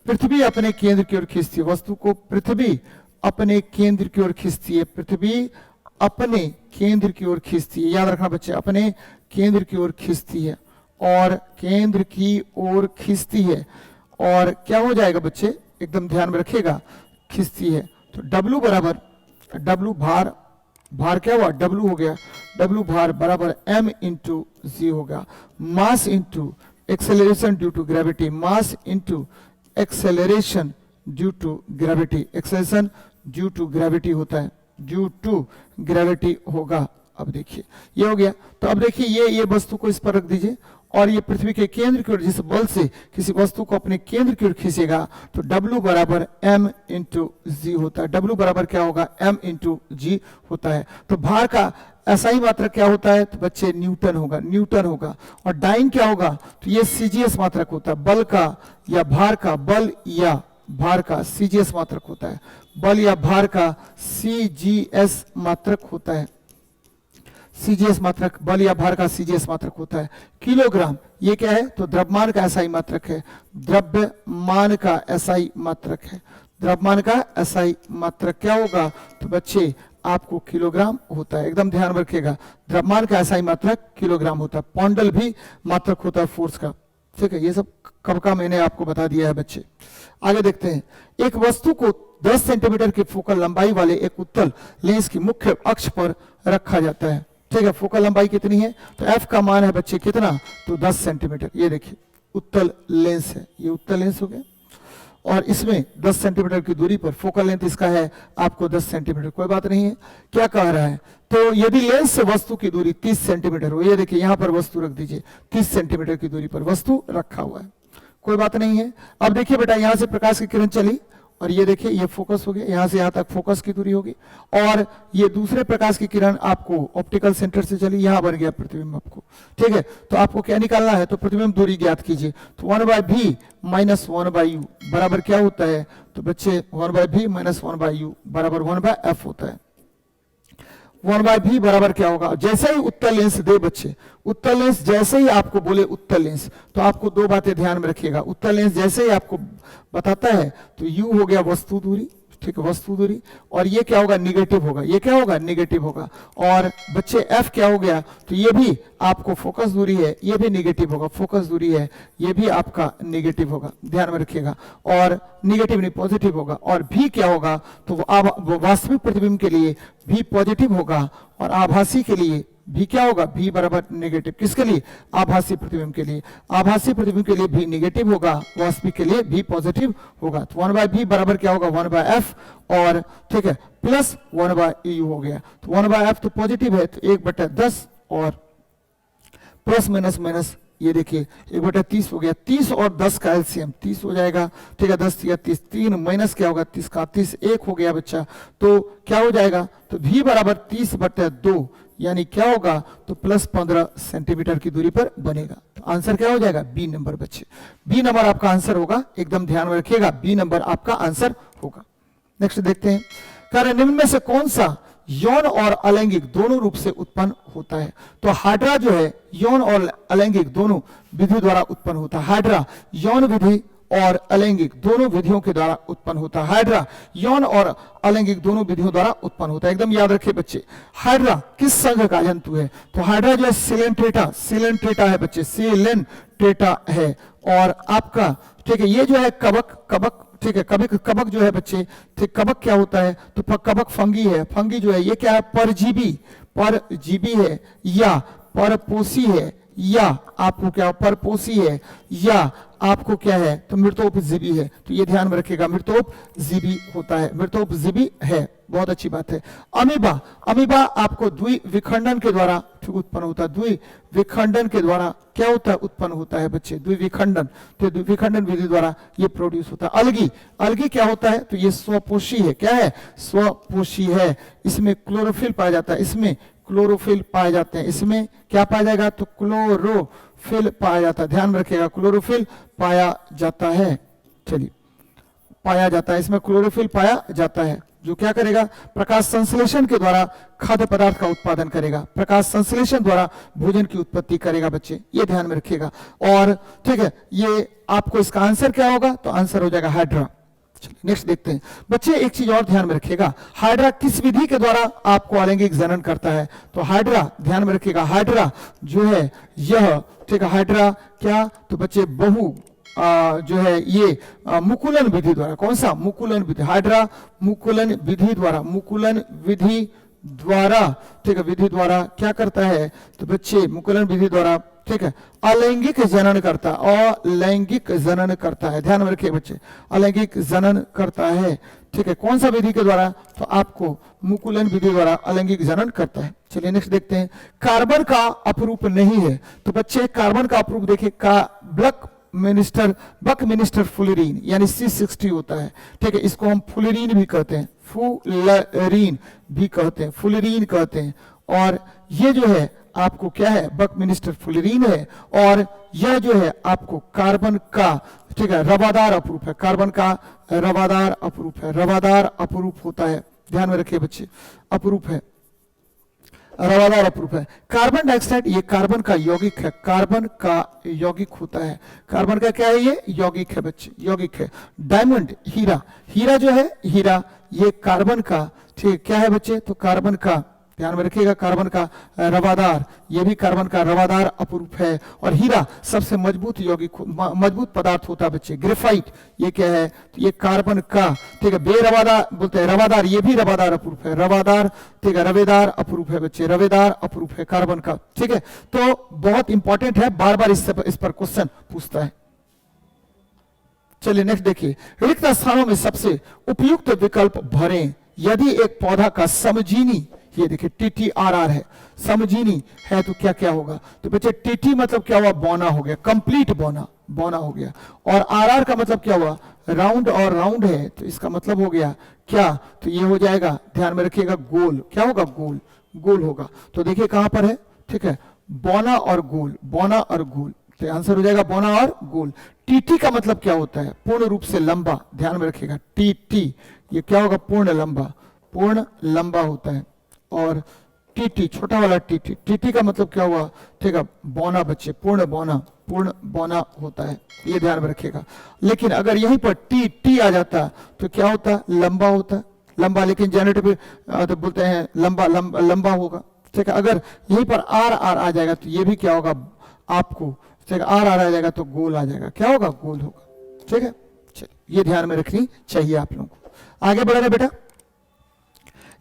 पृथ्वी अपने केंद्र की ओर खींचती है, वस्तु को पृथ्वी अपने केंद्र की ओर खींचती है, पृथ्वी अपने केंद्र की ओर खींचती है, याद रखना बच्चे, अपने केंद्र की ओर खींचती है, और केंद्र की ओर खींचती है, और क्या हो जाएगा बच्चे, एकदम ध्यान में रखिएगा, खींचती है, तो W बराबर, W भार, भार क्या हुआ, W हो गया, W भार बराबर M इंटू जी होगा, mass into acceleration due to gravity, mass into acceleration due to gravity, acceleration due to gravity होता है, ड्यू टू ग्रेविटी होगा। अब देखिए ये हो गया, तो अब देखिए ये वस्तु को इस पर रख दीजिए, और ये पृथ्वी के केंद्र की ओर जिस बल से किसी वस्तु को अपने केंद्र की ओर खींचेगा, तो W बराबर M इंटू जी होता है, W बराबर क्या होगा, M इंटू जी होता है। तो भार का SI मात्रक क्या होता है, तो बच्चे न्यूटन होगा, न्यूटन होगा, और डाइन क्या होगा, तो ये CGS मात्रक होता है, बल का या भार का, बल या भार का CGS मात्रक होता है, बल या भार का CGS मात्रक होता है, CGS मात्रक, बल या भार का CGS मात्रक होता है। किलोग्राम ये क्या है, तो द्रव्यमान का SI मात्रक है, द्रव्यमान का SI मात्रक है, द्रव्यमान का SI मात्रक क्या होगा, तो बच्चे आपको किलोग्राम होता है, एकदम ध्यान रखिएगा, द्रव्यमान का SI मात्रक किलोग्राम होता है, पॉन्डल भी मात्रक होता है फोर्स का, ठीक है, ये सब कब का मैंने आपको बता दिया है बच्चे। आगे देखते हैं, एक वस्तु को 10 सेंटीमीटर की फोकल लंबाई वाले एक उत्तल लेंस की मुख्य अक्ष पर रखा जाता है, ठीक है, फोकल लंबाई कितनी है, तो F का मान है बच्चे कितना, तो 10 सेंटीमीटर, ये देखिए उत्तल लेंस है, ये उत्तल लेंस हो गया, और इसमें 10 सेंटीमीटर की दूरी पर फोकल लेंथ इसका है आपको 10 सेंटीमीटर, कोई बात नहीं है। क्या कह रहा है, तो यदि लेंस से वस्तु की दूरी 30 सेंटीमीटर हो, ये देखिए यहां पर वस्तु रख दीजिए, 30 सेंटीमीटर की दूरी पर वस्तु रखा हुआ है, कोई बात नहीं है। अब देखिए बेटा, यहां से प्रकाश की किरण चली, और ये देखिए ये फोकस हो गया, यहां से यहां तक फोकस की दूरी होगी, और ये दूसरे प्रकाश की किरण आपको ऑप्टिकल सेंटर से चली, यहां बन गया प्रतिबिंब आपको, ठीक है। तो आपको क्या निकालना है, तो प्रतिबिंब दूरी ज्ञात कीजिए, तो 1/v माइनस 1/u बराबर क्या होता है, तो बच्चे 1/v माइनस 1/u बराबर 1/f होता है। 1/v बराबर क्या होगा, जैसे ही उत्तल लेंस दे बच्चे, उत्तल लेंस जैसे ही आपको बोले उत्तल लेंस, तो आपको दो बातें ध्यान में रखिएगा, उत्तल लेंस जैसे ही आपको बताता है तो u हो गया वस्तु दूरी, ठीक है, वस्तु दूरी, और ये क्या होगा, निगेटिव होगा, ये क्या होगा, निगेटिव होगा, और बच्चे f क्या हो गया, तो ये भी आपको फोकस दूरी है, ये भी निगेटिव होगा, फोकस दूरी है, ये भी आपका निगेटिव होगा, ध्यान में रखिएगा, और निगेटिव नहीं पॉजिटिव होगा, और v क्या होगा, तो वास्तविक प्रतिबिंब के लिए v पॉजिटिव होगा, और आभासी के लिए भी क्या होगा, भी बराबर नेगेटिव। किसके लिए, आभासी प्रतिबिंब के लिए। आभासी प्रतिबिंब के लिए भी नेगेटिव होगा, वास्तविक के लिए भी पॉजिटिव होगा। तो 1/v बराबर क्या होगा, 1/f, और ठीक है प्लस 1/u हो गया। तो 1/f तो पॉजिटिव है, तो 1/10 और प्लस माइनस माइनस ये देखिए 1/30 हो गया। 30 और 10 का एलसीएम 30 हो जाएगा, ठीक है 10 या 30, 3 माइनस क्या होगा 30 का 30, 1 हो गया बच्चा। तो क्या हो जाएगा, तो v बराबर 30/2 यानी क्या होगा, तो प्लस 15 सेंटीमीटर की दूरी पर बनेगा। तो आंसर क्या हो जाएगा, बी नंबर बच्चे। बी नंबर आपका आंसर होगा, एकदम ध्यान में रखिएगा, बी नंबर आपका आंसर होगा। नेक्स्ट देखते हैं, कार्य निम्न में से कौन सा यौन और अलैंगिक दोनों रूप से उत्पन्न होता है। तो हाइड्रा जो है यौन और अलैंगिक दोनों विधि द्वारा उत्पन्न होता है। हाइड्रा यौन विधि और अलैंगिक दोनों विधियों के द्वारा उत्पन्न होता है। हाइड्रा यौन और अलैंगिक दोनों विधियों द्वारा उत्पन्न होता है, एकदम याद रखिए बच्चे। हाइड्रा किस संघ का जंतु है, तो हाइड्रा जो है सिलेंट्रेटा है बच्चे, सिलेंट्रेटा है। और आपका ठीक है ये जो है कवक ठीक है, कवक जो है बच्चे, ठीक कवक क्या होता है, तो कवक फंगी है। फंगी जो है ये क्या है, परजीवी है या परपोषी है, या आपको क्या परपोषी है, या आपको क्या है, तो मृतोपजीवी है। तो ये ध्यान में रखिएगा, मृतोपजीवी होता है, मृतोपजीवी है, बहुत अच्छी बात है। अमीबा आपको द्विविखंडन के द्वारा ठीक उत्पन्न होता है। द्विविखंडन के द्वारा क्या होता है, उत्पन्न होता है बच्चे, द्विविखंडन। तो द्विविखंडन विधि द्वारा ये प्रोड्यूस होता है। अलगी क्या होता है, तो ये स्वपोषी है, क्या है, स्वपोषी है। इसमें क्लोरोफिल पाया जाता है, इसमें क्लोरोफिल पाए जाते हैं। इसमें क्या पाया जाएगा, तो क्लोरोफिल पाया जाता है, ध्यान में रखिएगा, क्लोरोफिल पाया जाता है। चलिए पाया जाता है, इसमें क्लोरोफिल पाया जाता है, जो क्या करेगा, प्रकाश संश्लेषण के द्वारा खाद्य पदार्थ का उत्पादन करेगा, प्रकाश संश्लेषण द्वारा भोजन की उत्पत्ति करेगा बच्चे, ये ध्यान में रखिएगा। और ठीक है ये आपको इसका आंसर क्या होगा, तो आंसर हो जाएगा हाइड्रा। नेक्स्ट देखते हैं बच्चे, एक चीज और ध्यान में रखिएगा, हाइड्रा किस विधि के द्वारा आपको अलैंगिक जनन करता है। तो हाइड्रा ध्यान में रखिएगा, हाइड्रा जो है यह ठीक है, हाइड्रा क्या, तो बच्चे बहु जो है ये मुकुलन विधि द्वारा, कौन सा, मुकुलन विधि। हाइड्रा मुकुलन विधि द्वारा, मुकुलन विधि द्वारा ठीक है, विधि द्वारा क्या करता है, तो बच्चे मुकुलन विधि द्वारा ठीक है अलैंगिक जनन करता है, अलैंगिक जनन करता है, ध्यान में रखिए बच्चे, अलैंगिक जनन करता है। ठीक है, कौन सा विधि के द्वारा, तो आपको मुकुलन विधि द्वारा अलैंगिक जनन करता है। चलिए नेक्स्ट देखते हैं, कार्बन का अपरूप नहीं है। तो बच्चे कार्बन का अपरूप देखिए, बकमिनिस्टर फुलरीन यानी C60 होता है, ठीक है, इसको हम फुलरीन भी कहते हैं, फुलरीन भी कहते हैं, फुलरीन कहते हैं। और ये जो है आपको क्या है, बकमिनिस्टर फुलरीन है। और यह जो है आपको कार्बन का ठीक है रवादार अपरूप है, कार्बन का रवादार अपरूप है, रवादार अपरूप होता है, ध्यान में रखिए बच्चे, अपरूप है, रवादार अपरूप है। कार्बन डाइऑक्साइड ये कार्बन का यौगिक है, कार्बन का यौगिक होता है, कार्बन का क्या है, ये यौगिक है बच्चे, यौगिक है। डायमंड हीरा जो है, हीरा ये कार्बन का ठीक क्या है बच्चे, तो कार्बन का ध्यान में रखिएगा, कार्बन का रवादार, ये भी कार्बन का रवादार अपरूप है। और हीरा सबसे मजबूत यौगिक मजबूत पदार्थ होता है बच्चे। ग्रेफाइट ये क्या है, तो ये कार्बन का ठीक है बेरवादार बोलते हैं, रवादार ये भी रवादार अपरूप है, रवादार ठीक है रवेदार अपरूप है बच्चे, रवेदार अपरूप है कार्बन का। ठीक है, तो बहुत इंपॉर्टेंट है, बार बार इस पर क्वेश्चन पूछता है। चलिए नेक्स्ट देखिए, रिक्त स्थानों में सबसे उपयुक्त विकल्प भरें यदि एक पौधा का समजीनी, ये देखिए TTRR है, समजीनी है तो क्या क्या होगा, तो बच्चे TT मतलब क्या हुआ, बौना हो गया, कंप्लीट बौना हो गया। और RR का मतलब क्या हुआ, राउंड, और राउंड है तो इसका मतलब हो गया क्या, तो ये हो जाएगा, ध्यान में रखिएगा, गोल, क्या होगा, गोल होगा। तो देखिए कहां पर है, ठीक है, बौना और गोल, बौना और गोल, तो आंसर हो जाएगा बौना और गोल। TT का मतलब क्या होता है, पूर्ण रूप से लंबा, ध्यान में रखिएगा, TT ये क्या होगा, पूर्ण लंबा होता है। और TT छोटा वाला TT का मतलब क्या हुआ, ठीक है, बौना बच्चे, पूर्ण बौना होता है, ये ध्यान में रखिएगा। लेकिन अगर यहीं पर T आ जाता तो क्या होता, लंबा होता, लंबा, लेकिन जेनेटिव तो बोलते हैं लंबा होगा। ठीक है, अगर यहीं पर R आ जाएगा तो ये भी क्या होगा आपको, ठीक है, R आ जाएगा तो गोल आ जाएगा, क्या होगा, गोल होगा। ठीक है, चलिए ये ध्यान में रखनी चाहिए आप लोगों को। आगे बढ़ रहे बेटा,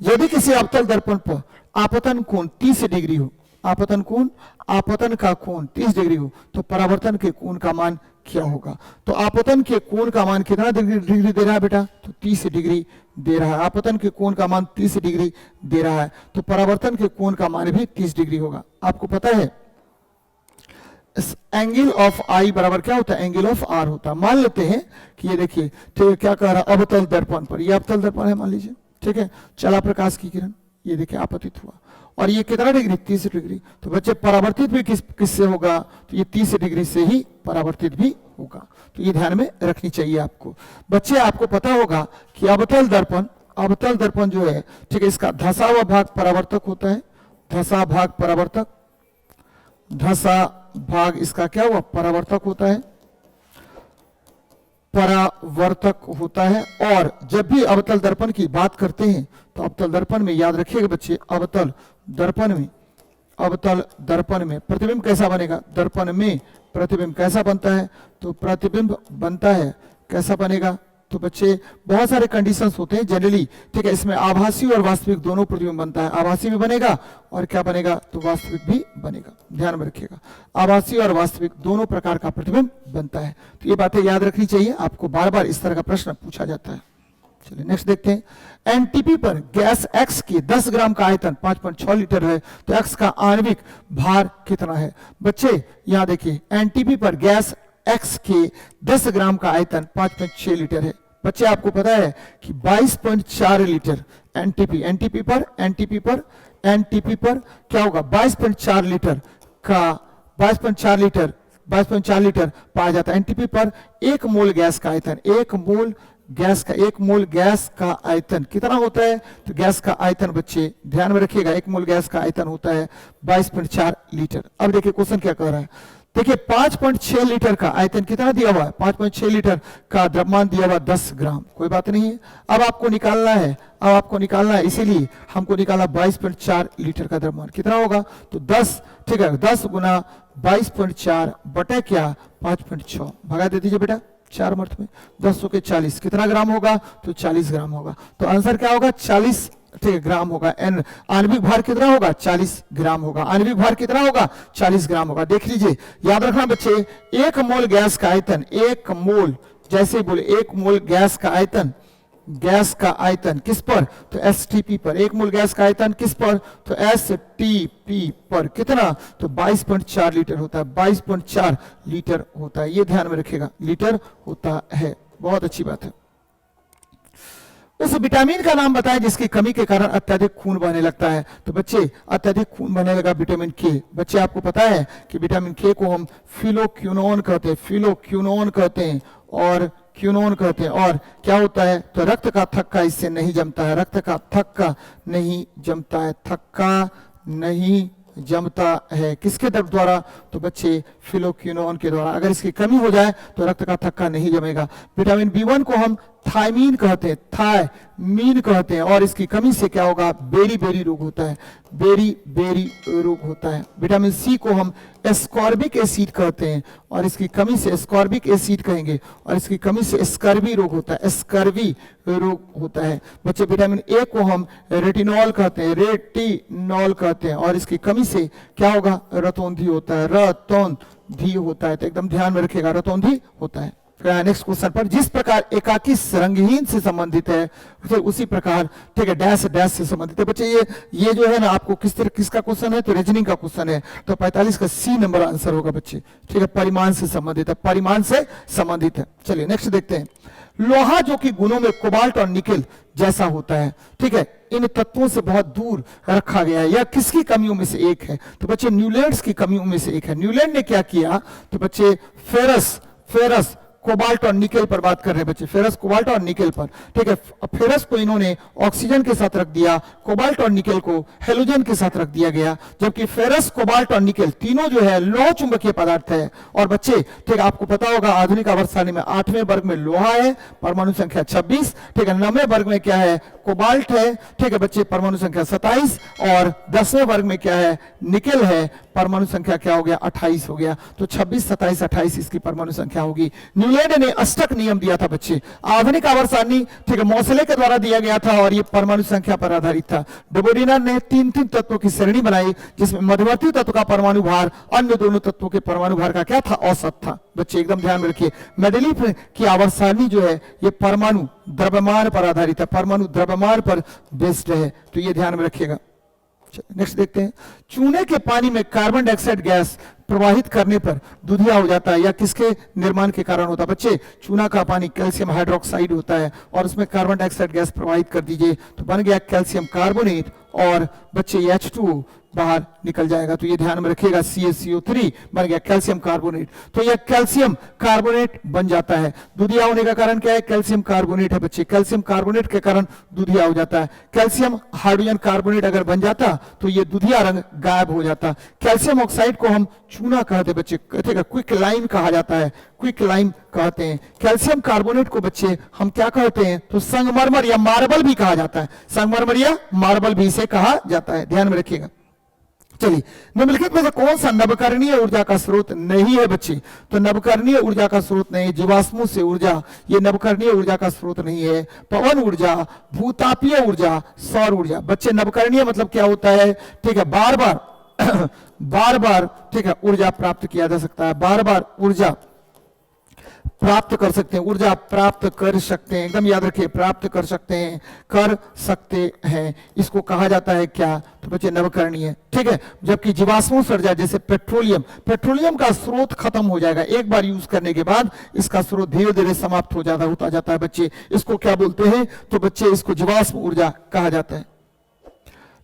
यदि किसी अवतल दर्पण पर आपतन कोण 30 डिग्री हो, आपतन का कोण 30 डिग्री हो तो परावर्तन के कोण का मान क्या होगा? तो आपतन के कोण का मान कितना डिग्री दे रहा है बेटा? तो 30 डिग्री दे रहा है। आपतन के कोण का मान 30 डिग्री दे रहा है, तो परावर्तन के कोण का मान भी 30 डिग्री होगा। आपको पता है एंगल ऑफ आई बराबर क्या होता है? एंगल ऑफ आर होता है। मान लेते हैं कि ये देखिए, ठीक है, क्या कह रहा है? अवतल दर्पण पर, ये अवतल दर्पण है मान लीजिए, ठीक है, चला प्रकाश की किरण ये देखिए आपतित हुआ, और ये कितना डिग्री? 30 डिग्री। तो बच्चे परावर्तित भी किससे होगा? तो ये 30 डिग्री से ही परावर्तित भी होगा। तो ये ध्यान में रखनी चाहिए आपको। बच्चे आपको पता होगा कि अवतल दर्पण जो है, ठीक है, इसका धसा हुआ भाग परावर्तक होता है, धसा भाग परावर्तक, धसा भाग इसका क्या हुआ? परावर्तक होता है, परावर्तक होता है। और जब भी अवतल दर्पण की बात करते हैं तो अवतल दर्पण में याद रखिएगा बच्चे, अवतल दर्पण में प्रतिबिंब कैसा बनेगा? दर्पण में प्रतिबिंब कैसा बनता है? तो प्रतिबिंब बनता है कैसा बनेगा? तो बच्चे बहुत सारे कंडीशंस होते हैं जनरली, ठीक है, इसमें आभासी और वास्तविक दोनों प्रतिबिंब बनता है। आभासी भी बनेगा और क्या बनेगा? तो वास्तविक भी बनेगा। ध्यान में रखिएगा, आभासी और वास्तविक दोनों प्रकार का प्रतिबिंब बनता है। तो ये बातें याद रखनी चाहिए आपको, बार बार इस तरह का प्रश्न पूछा जाता है। चलिए नेक्स्ट देखते हैं। एनटीपी पर गैस एक्स की 10 ग्राम का आयतन 5.6 लीटर है, तो एक्स का आणविक भार कितना है? बच्चे यहां देखिए, एनटीपी पर गैस एक्स के 10 ग्राम का आयतन 5.6 लीटर है। बच्चे आपको पता है कि 22.4 लीटर एनटीपी पर क्या होगा? 22.4 लीटर का 22.4 लीटर पाया जाता है। एनटीपी पर एक मोल गैस का आयतन, एक मोल गैस का आयतन कितना होता है? तो गैस का आयतन बच्चे ध्यान में रखिएगा, एक मोल गैस का आयतन होता है 22.4 लीटर। अब देखिए क्वेश्चन क्या कह रहा है, देखिए 5.6 लीटर का आयतन कितना दिया हुआ है? 5.6 लीटर का द्रव्यमान दिया हुआ 10 ग्राम, कोई बात नहीं है। अब आपको निकालना है, इसीलिए हमको निकाला 22.4 लीटर का द्रव्यमान कितना होगा? तो 10, ठीक है, 10 गुना 22.4 बटे क्या? 5.6 भगा दे दीजिए बेटा 4 मर्थ में, 10 के 40 कितना ग्राम होगा? तो 40 ग्राम होगा। तो आंसर क्या होगा? 40, ठीक है, ग्राम होगा। एन आणविक भार कितना होगा? 40 ग्राम होगा। आणविक भार कितना होगा? 40 ग्राम होगा। देख लीजिए, याद रखना बच्चे, एक मोल गैस का आयतन, एक मोल, जैसे बोले एक मोल गैस का आयतन किस पर? तो एसटीपी पर। एक मोल गैस का आयतन किस पर? तो एसटीपी पर कितना? तो 22.4 लीटर होता है, 22.4 लीटर होता है। ये ध्यान में रखिएगा, लीटर होता है। बहुत अच्छी बात है। उस विटामिन का नाम बताएं जिसकी कमी के कारण अत्यधिक खून बहने लगता है। तो बच्चे अत्यधिक खून बहने लगा विटामिन के। बच्चे आपको पता है कि विटामिन के को हम फिलोक्विनोन कहते हैं, और क्यूनोन कहते हैं। और क्या होता है? तो रक्त का थक्का इससे नहीं जमता है, थक्का नहीं जमता है। किसके द्वारा? तो बच्चे फिलोक्विनोन के द्वारा। अगर इसकी कमी हो जाए तो रक्त का थक्का नहीं जमेगा। विटामिन बी1 को हम थायमीन कहते हैं, और इसकी कमी से क्या होगा? बेरी रोग होता है, विटामिन सी को हम एस्कॉर्बिक एसिड कहते हैं, और इसकी कमी से एस्कॉर्बिक एसिड कहेंगे, और इसकी कमी से स्कर्वी रोग होता है, बच्चे विटामिन ए को हम रेटिनॉल कहते हैं, और इसकी कमी से क्या होगा? रतौंधी होता है। तो एकदम ध्यान में रखिएगा, रतौंधी होता है। नेक्स्ट क्वेश्चन पर, जिस प्रकार एकाकी रंगहीन से संबंधित है, तो उसी प्रकार, ठीक है, डैश से संबंधित है। बच्चे ये जो है ना, आपको किसका क्वेश्चन है? तो रीजनिंग का क्वेश्चन है। तो 45 का सी नंबर आंसर होगा बच्चे, ठीक है, परिमाण से संबंधित है। चलिए नेक्स्ट देखते हैं। लोहा जो कि गुणों में कोबाल्ट और निकेल जैसा होता है, ठीक है, इन तत्वों से बहुत दूर रखा गया है। यह किसकी कमियों में से एक है? तो बच्चे न्यूलैंड की कमियों में से एक है। न्यूलैंड ने क्या किया? तो बच्चे फेरस कोबाल्ट और निकेल पर बात कर रहे हैं बच्चे, फेरस कोबाल्ट और निकेल पर, ठीक है। फेरस को इन्होंने ऑक्सीजन के साथ रख दिया, कोबाल्ट और निकेल को हेलोजन के साथ रख दिया गया, जबकि फेरस कोबाल्ट और निकेल तीनों जो है लोह चुंबकीय पदार्थ है। और बच्चे, ठीक, आपको पता होगा आधुनिक आवर्त सारणी में 8वें वर्ग में लोहा है, परमाणु संख्या 26, ठीक है। 9वें वर्ग में क्या है? कोबाल्ट है, ठीक है बच्चे, परमाणु संख्या 27, और 10वें वर्ग में क्या है? निकेल है, परमाणु संख्या क्या हो गया, 28 हो गया। तो 26, 27, 28 इसकी परमाणु संख्या होगी। न्यूलैंड ने अष्टक नियम दिया था बच्चे, आधुनिक आवर्त सारणी, ठीक है, मौसले के द्वारा दिया गया था और ये परमाणु संख्या पर आधारित था। डबोडिना ने 3-3 तत्वों की श्रेणी बनाई जिसमें मध्यवर्ती तत्व का परमाणु भार अन्य दोनों तत्वों के परमाणु भार का क्या था, औसत था। बच्चे एकदम ध्यान में रखिए, मेंडेलीफ की आवर्त सारणी जो है ये परमाणु द्रव्यमान पर आधारित है, परमाणु द्रव्यमान पर बेस्ड है, तो ये ध्यान में रखिएगा। नेक्स्ट देखते हैं, चूने के पानी में कार्बन डाइऑक्साइड गैस प्रवाहित करने पर दूधिया हो जाता है, या किसके निर्माण के कारण होता है। बच्चे चूना का पानी कैल्शियम हाइड्रोक्साइड होता है और उसमें कार्बन डाइऑक्साइड गैस प्रवाहित कर दीजिए तो बन गया कैल्शियम कार्बोनेट और बच्चे H2O बाहर निकल जाएगा, तो ये ध्यान में रखिएगा, CaCO3 बन गया कैल्शियम कार्बोनेट, तो ये कैल्शियम कार्बोनेट बन जाता है। दूधिया होने का कारण क्या है, कैल्शियम कार्बोनेट है बच्चे, कैल्शियम कार्बोनेट के कारण दूधिया हो जाता है। कैल्शियम हाइड्रोजन कार्बोनेट अगर बन जाता तो ये दूधिया रंग गायब हो जाता। कैल्शियम ऑक्साइड को हम चूना कहते बच्चे, क्विक लाइम कहा जाता है, क्विक लाइम कहते हैं। कैल्शियम कार्बोनेट को बच्चे हम क्या कहते हैं, तो संगमरमर या मार्बल भी कहा जाता है, संगमरमर या मार्बल भी इसे कहा जाता है, ध्यान में रखिएगा। चलिए, निम्नलिखित में से कौन सा नवकरणीय ऊर्जा का स्रोत नहीं है बच्चे, तो नवकरणीय ऊर्जा का स्रोत नहीं, जीवाश्मों से ऊर्जा ये नवकरणीय ऊर्जा का स्रोत नहीं है। पवन ऊर्जा, भूतापीय ऊर्जा, सौर ऊर्जा। बच्चे नवकरणीय मतलब क्या होता है, ठीक है, बार बार ठीक है ऊर्जा प्राप्त किया जा सकता है, बार बार ऊर्जा प्राप्त कर सकते हैं, ऊर्जा प्राप्त कर सकते हैं, एकदम याद रखिए, प्राप्त कर सकते हैं, कर सकते हैं, इसको कहा जाता है क्या, तो बच्चे नवकरणीय, ठीक है। जबकि जीवाश्मों से ऊर्जा जैसे पेट्रोलियम, पेट्रोलियम का स्रोत खत्म हो जाएगा, एक बार यूज करने के बाद इसका स्रोत धीरे धीरे समाप्त होता जाता है बच्चे, इसको क्या बोलते हैं, तो बच्चे इसको जीवाश्म ऊर्जा कहा जाता है।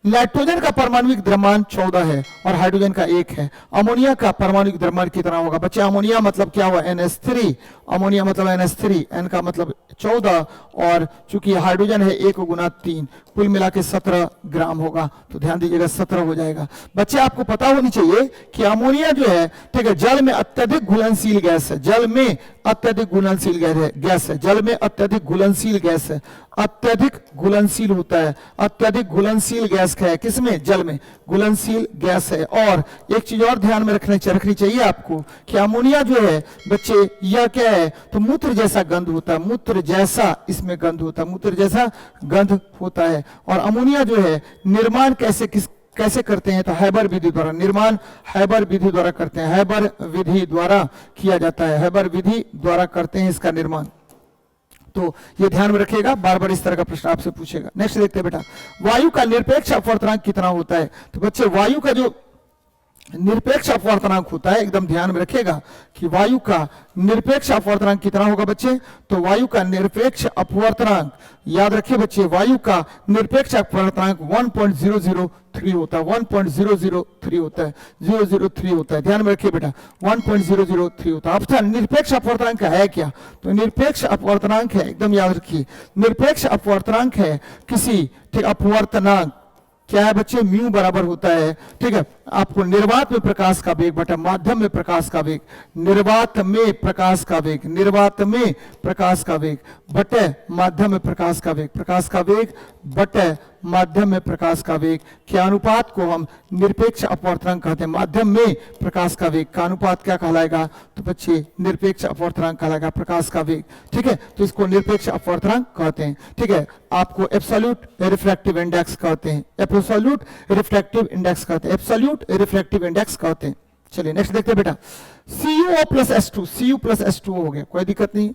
नाइट्रोजन का परमाणुिक द्रव्यमान 14 है और हाइड्रोजन का 1 है। अमोनिया का परमाणुिक द्रव्यमान कितना होगा बच्चे, अमोनिया मतलब क्या हुआ, NH3, अमोनिया मतलब NH3, N का मतलब 14 और चूंकि हाइड्रोजन है 1 गुना 3, कुल मिला के 17 ग्राम होगा, तो ध्यान दीजिएगा 17 हो जाएगा। बच्चे आपको पता होनी चाहिए कि अमोनिया जो है, ठीक है, जल में अत्यधिक घुलनशील गैस है, जल में अत्यधिक घुलनशील गैस है, जल में अत्यधिक घुलनशील गैस है, अत्यधिक घुलनशील होता है, अत्यधिक घुलनशील गैस है, किसमें, जल में घुलनशील गैस है। और एक चीज और ध्यान में रखनी चाहिए आपको कि अमोनिया जो है बच्चे यह क्या है, तो मूत्र जैसा गंध होता है, मूत्र जैसा इसमें गंध होता है, मूत्र जैसा गंध होता है। और अमोनिया जो है निर्माण कैसे करते हैं, तो हैबर विधि द्वारा, निर्माण हैबर विधि द्वारा करते हैं, हैबर विधि द्वारा किया जाता है, हैबर विधि द्वारा करते हैं इसका निर्माण, तो ये ध्यान में रखिएगा, बार बार इस तरह का प्रश्न आपसे पूछेगा। नेक्स्ट देखते हैं बेटा, वायु का निरपेक्ष अपवर्तनांक कितना होता है, तो बच्चे वायु का जो निरपेक्ष अपवर्तनांक होता है, एकदम ध्यान में रखिएगा कि वायु का निरपेक्ष अपवर्तनांक कितना होगा बच्चे, तो वायु का निरपेक्ष अपवर्तनांक याद रखिए बच्चे, वायु का निरपेक्ष अपवर्तनांक 1.003 होता है, 1.003 होता है, 003 होता है, ध्यान में रखिए बेटा, 1.003 होता है। अब निरपेक्ष अपवर्तनांक है क्या, तो निरपेक्ष अपवर्तनांक है, एकदम याद रखिए, निरपेक्ष अपवर्तनांक है किसी, ठीक, अपवर्तनांक क्या है बच्चे, म्यू बराबर होता है, ठीक है, आपको निर्वात में प्रकाश का वेग बटा माध्यम में प्रकाश का वेग, निर्वात में प्रकाश का वेग, निर्वात में प्रकाश का वेग बटे माध्यम में प्रकाश का वेग, प्रकाश का वेग बटे माध्यम में प्रकाश का वेग के अनुपात को हम निरपेक्ष अपवर्तनांक कहते हैं। माध्यम में प्रकाश का वेग का अनुपात क्या कहलाएगा, तो बच्चे निरपेक्ष अपवर्तनांक कहलाएगा, प्रकाश का वेग, ठीक है, तो इसको निरपेक्ष अपवर्तनांक कहते हैं, ठीक है। आपको एब्सोल्यूट रिफ्रैक्टिव इंडेक्स कहते हैं, एब्सोल्यूट रिफ्रैक्टिव इंडेक्स कहते हैं, एब्सोल्यूट रिफ्रैक्टिव इंडेक्स कहते हैं। चलिए नेक्स्ट देखते हैं बेटा, CuO plus H2, Cu plus H2O हो गया, कोई दिक्कत नहीं।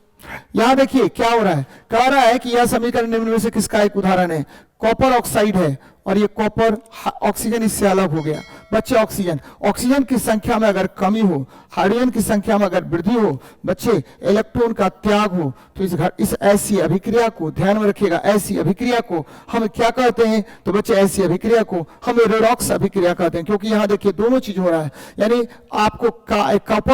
यहां देखिए क्या हो रहा है, कह रहा है कि यह समीकरण निम्न में से किसका एक उदाहरण है, कॉपर ऑक्साइड है और ये कॉपर ऑक्सीजन इससे अलग हो गया। बच्चे ऑक्सीजन की संख्या में अगर कमी हो, हाइड्रोजन की संख्या में अगर वृद्धि हो, बच्चे इलेक्ट्रॉन का त्याग हो, तो इस ऐसी अभिक्रिया को ध्यान में रखिएगा, ऐसी अभिक्रिया को हम क्या कहते हैं, तो बच्चे ऐसी अभिक्रिया को हम रेडॉक्स अभिक्रिया कहते हैं। क्योंकि यहाँ देखिए दोनों चीज हो रहा है, यानी आपको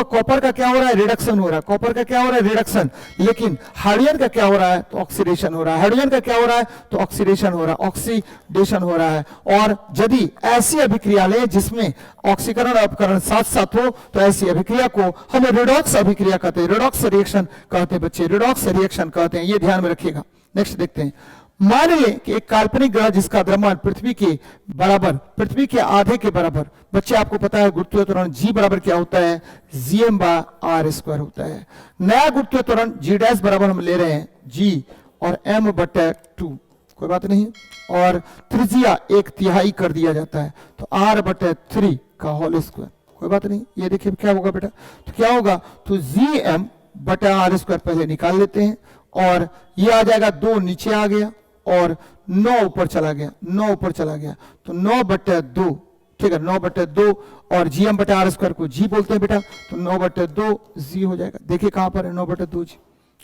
कॉपर का क्या हो रहा है, रिडक्शन हो रहा है, कॉपर का क्या हो रहा है, रिडक्शन, लेकिन हाइड्रोजन का क्या हो रहा है, तो ऑक्सीडेशन हो रहा है, हाइड्रोजन का क्या हो रहा है, तो ऑक्सीडेशन हो रहा है, ऑक्सीडेशन हो रहा है। और यदि ऐसी अभिक्रिया ले जिसमें ऑक्सीकरण और अपकरण साथ साथ हो, तो ऐसी अभिक्रिया को हम रेडॉक्स अभिक्रिया कहते हैं, रेडॉक्स रिएक्शन कहते हैं बच्चे, रेडॉक्स रिएक्शन कहते हैं, ये ध्यान में रखिएगा। नेक्स्ट देखते हैं, मान लें कि एक काल्पनिक ग्रह जिसका द्रव्यमान पृथ्वी के बराबर, पृथ्वी के आधे के बराबर, बच्चे आपको पता है गुरुत्वीय त्वरण g बराबर क्या होता है, gm/r² होता है। नया गुरुत्वीय त्वरण g' बराबर हम ले रहे हैं g और m/2, कोई बात नहीं, और त्रिज्या 1/3 कर दिया जाता है, तो r/3 का होल स्क्वायर, कोई बात नहीं। ये देखिए क्या होगा बेटा, तो क्या होगा, तो gm/r² पहले निकाल लेते हैं, और ये आ जाएगा 2 नीचे आ गया और 9 ऊपर चला गया, 9 ऊपर चला गया, तो 9/2, ठीक है, 9/2, और gm/r² को g बोलते हैं बेटा, तो 9/2 g हो जाएगा। देखिए कहां पर है 9/2 g,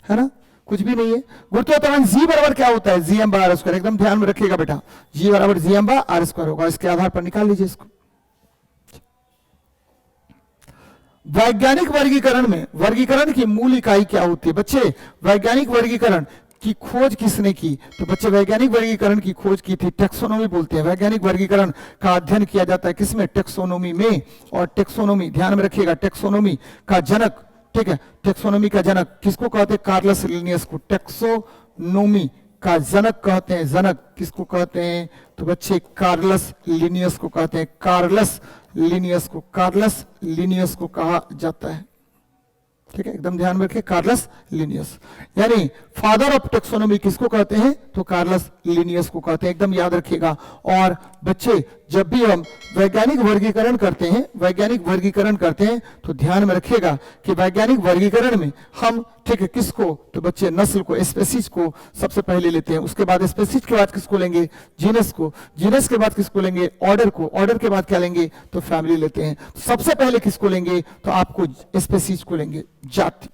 है ना, कुछ भी नहीं है। गुरुत्वीय त्वरण g बराबर क्या होता है, gm/r², एकदम ध्यान में रखिएगा बेटा, g बराबर gm/r² होगा। इसके आधार पर निकाल लीजिए इसको। वैज्ञानिक वर्गीकरण में वर्गीकरण की मूल इकाई क्या होती है बच्चे, वैज्ञानिक वर्गीकरण की खोज किसने की, तो बच्चे वैज्ञानिक वर्गीकरण की खोज की थी, टेक्सोनोमी बोलते हैं। वैज्ञानिक वर्गीकरण का अध्ययन किया जाता है किसमें, टेक्सोनोमी में। और टेक्सोनोमी ध्यान में रखिएगा, टेक्सोनोमी का जनक, ठीक है, टेक्सोनोमी का जनक किसको कहते हैं, कार्लस लिनियस को टेक्सोनोमी का जनक कहते हैं। जनक किसको कहते हैं, तो बच्चे कार्लस लिनियस को कहते हैं, कार्लस लिनियस को, कार्लस लिनियस को कहा जाता है, ठीक है, एकदम ध्यान में रखिए, कार्लस लिनियस, यानी फादर ऑफ टेक्सोनोमी किसको कहते हैं, तो कार्लस लिनियस को कहते हैं, एकदम याद रखिएगा। और बच्चे जब भी हम वैज्ञानिक वर्गीकरण करते हैं, वैज्ञानिक वर्गीकरण करते हैं, तो ध्यान में रखिएगा कि वैज्ञानिक वर्गीकरण में हम, ठीक है, किसको, तो बच्चे नस्ल को, स्पेसीज को सबसे पहले लेते हैं, उसके बाद स्पेसीज के बाद किसको लेंगे, जीनस को, जीनस के बाद किसको लेंगे, ऑर्डर को, ऑर्डर के बाद क्या लेंगे, तो फैमिली लेते हैं। सबसे पहले किसको लेंगे, तो आपको स्पेसीज को लेंगे, जाति।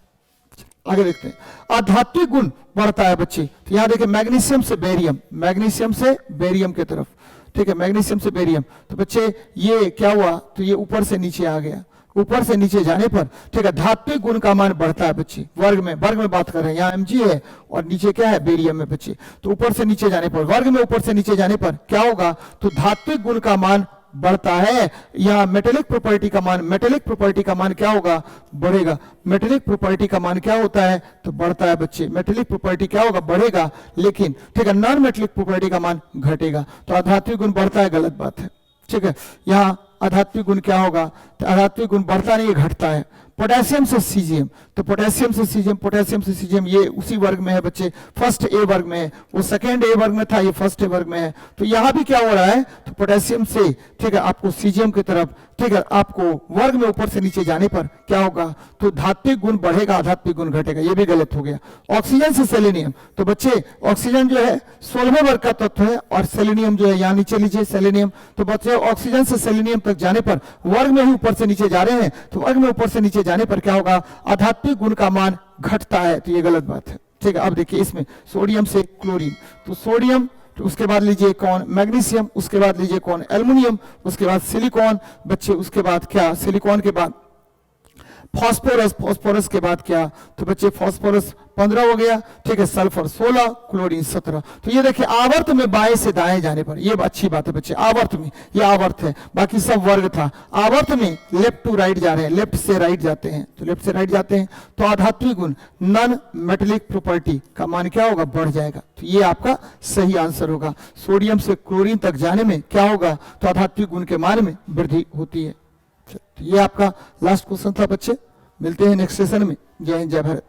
आगे देखते हैं, आध्यात्मिक गुण बढ़ता है बच्चे, तो यहां देखिए मैग्नीशियम से बेरियम, मैग्नीशियम से बेरियम की तरफ, ठीक है, मैग्नीशियम से बेरियम, तो बच्चे ये क्या हुआ, तो ये ऊपर से नीचे आ गया, ऊपर से नीचे जाने पर, ठीक है, धात्विक गुण का मान बढ़ता है बच्चे, वर्ग में बात कर रहे हैं, यहाँ mg है और नीचे क्या है, बेरियम में बच्चे, तो ऊपर से नीचे जाने पर, वर्ग में ऊपर से नीचे जाने पर क्या होगा, तो धात्विक गुण का मान बढ़ता है। यहाँ मेटेलिक प्रॉपर्टी का मान, मेटेलिक प्रॉपर्टी का मान क्या होगा, बढ़ेगा। मेटेलिक प्रॉपर्टी का मान क्या होता है, तो बढ़ता है बच्चे, मेटेलिक प्रॉपर्टी क्या होगा, बढ़ेगा, लेकिन ठीक है, नॉन मेटेलिक प्रॉपर्टी का मान घटेगा। तो आध्यात्मिक गुण बढ़ता है, गलत बात है, ठीक है। यहाँ आध्यात्मिक गुण क्या होगा, तो आध्यात्मिक गुण बढ़ता नहीं, घटता है। पोटेशियम से सीजियम, तो पोटेशियम से सीजियम, पोटेशियम से सीजियम ये उसी वर्ग में है बच्चे, फर्स्ट ए वर्ग में है, वो सेकेंड ए वर्ग में था, ये फर्स्ट ए वर्ग में है। तो यहां भी क्या हो रहा है, तो पोटेशियम से, ठीक है, आपको सीजियम की तरफ, ठीक है, आपको वर्ग में ऊपर से नीचे जाने पर क्या होगा, तो धात्विक गुण बढ़ेगा, आध्यात्मिक गुण घटेगा, ये भी गलत हो गया। ऑक्सीजन से सेलेनियम, तो बच्चे ऑक्सीजन जो है 16वें वर्ग का तत्व है, और सेलेनियम जो है यहाँ नीचे लीजिए सेलेनियम, तो बच्चे ऑक्सीजन से सेलेनियम तक जाने पर वर्ग में ही ऊपर से नीचे जा रहे हैं, तो वर्ग में ऊपर से नीचे जाने पर क्या होगा, आध्यात्मिक गुण का मान घटता है, तो ये गलत बात है, ठीक है। अब देखिए इसमें सोडियम से क्लोरीन, तो सोडियम, तो उसके बाद लीजिए कौन, मैग्नीशियम, उसके बाद लीजिए कौन, एल्युमिनियम, उसके बाद सिलिकॉन बच्चे, उसके बाद क्या, सिलिकॉन के बाद फास्फोरस, फास्फोरस के बाद क्या, तो बच्चे फास्फोरस 15 हो गया, ठीक है, सल्फर 16, क्लोरीन 17। तो ये देखिए आवर्त में बाएं से दाएं जाने पर, ये अच्छी बात है बच्चे, आवर्त में, ये आवर्त है, बाकी सब वर्ग था। आवर्त में लेफ्ट टू राइट जा रहे हैं, लेफ्ट से राइट जाते हैं, तो लेफ्ट से राइट जाते हैं, तो आध्यात्मिक गुण नॉन मेटेलिक प्रॉपर्टी का मान क्या होगा, बढ़ जाएगा। तो ये आपका सही आंसर होगा। सोडियम से क्लोरीन तक जाने में क्या होगा, तो आध्यात्मिक गुण के मान में वृद्धि होती है। तो ये आपका लास्ट क्वेश्चन था बच्चे, मिलते हैं नेक्स्ट सेशन में। जय हिंद, जय भारत।